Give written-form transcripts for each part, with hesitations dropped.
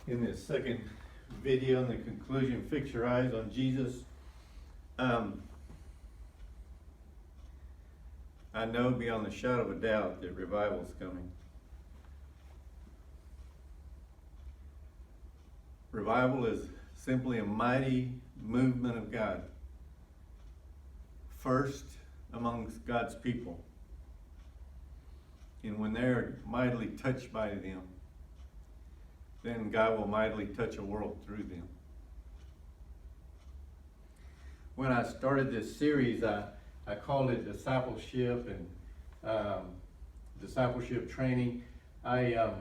In this second video, in the conclusion, fix your eyes on Jesus. I know beyond the shadow of a doubt that revival is coming. Revival is simply a mighty movement of God, first amongst God's people. And when they're mightily touched by them, then God will mightily touch a world through them. When I started this series, I called it discipleship and discipleship training. I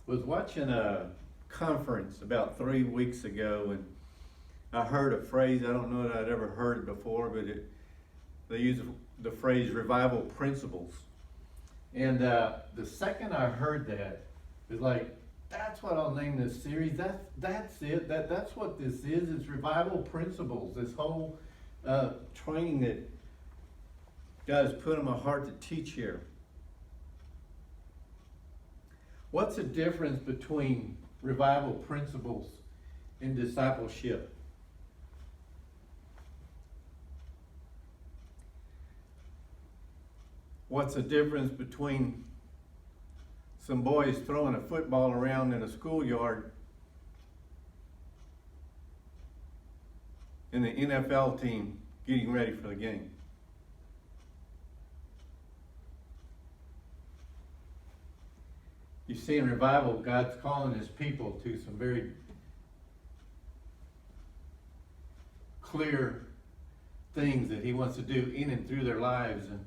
was watching a conference about 3 weeks ago, and I heard a phrase. I don't know that I'd ever heard it before, but they use the phrase revival principles. And the second I heard that, it was like, that's what I'll name this series. That's it. That's what this is. It's revival principles. This whole training that God has put in my heart to teach here. What's the difference between revival principles and discipleship? What's the difference between some boys throwing a football around in a schoolyard and the NFL team getting ready for the game? You see, in revival, God's calling His people to some very clear things that He wants to do in and through their lives. And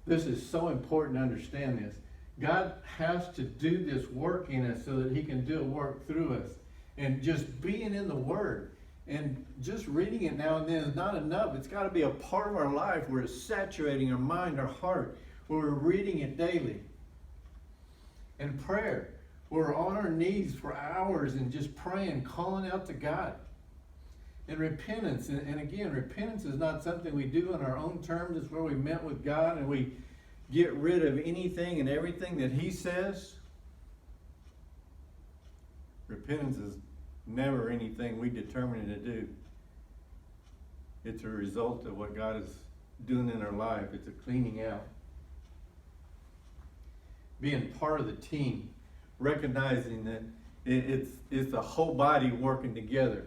this is so important to understand this. God has to do this work in us so that He can do a work through us. And just being in the Word and just reading it now and then is not enough. It's got to be a part of our life where it's saturating our mind, our heart, where we're reading it daily. And prayer, we're on our knees for hours and just praying, calling out to God. And repentance, and again, repentance is not something we do on our own terms. It's where we met with God and we get rid of anything and everything that He says. Repentance is never anything we determine to do. It's a result of what God is doing in our life. It's a cleaning out. Being part of the team, recognizing that it's the whole body working together.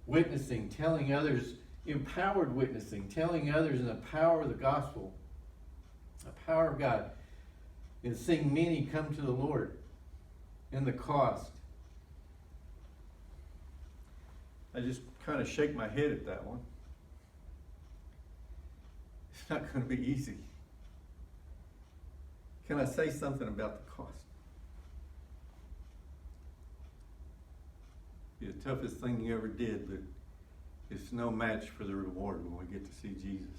Witnessing, telling others, empowered witnessing, telling others in the power of the gospel, the power of God, and seeing many come to the Lord, and the cost. I just kind of shake my head at that one. It's not going to be easy. Can I say something about the cost? Be the toughest thing you ever did, but it's no match for the reward when we get to see Jesus.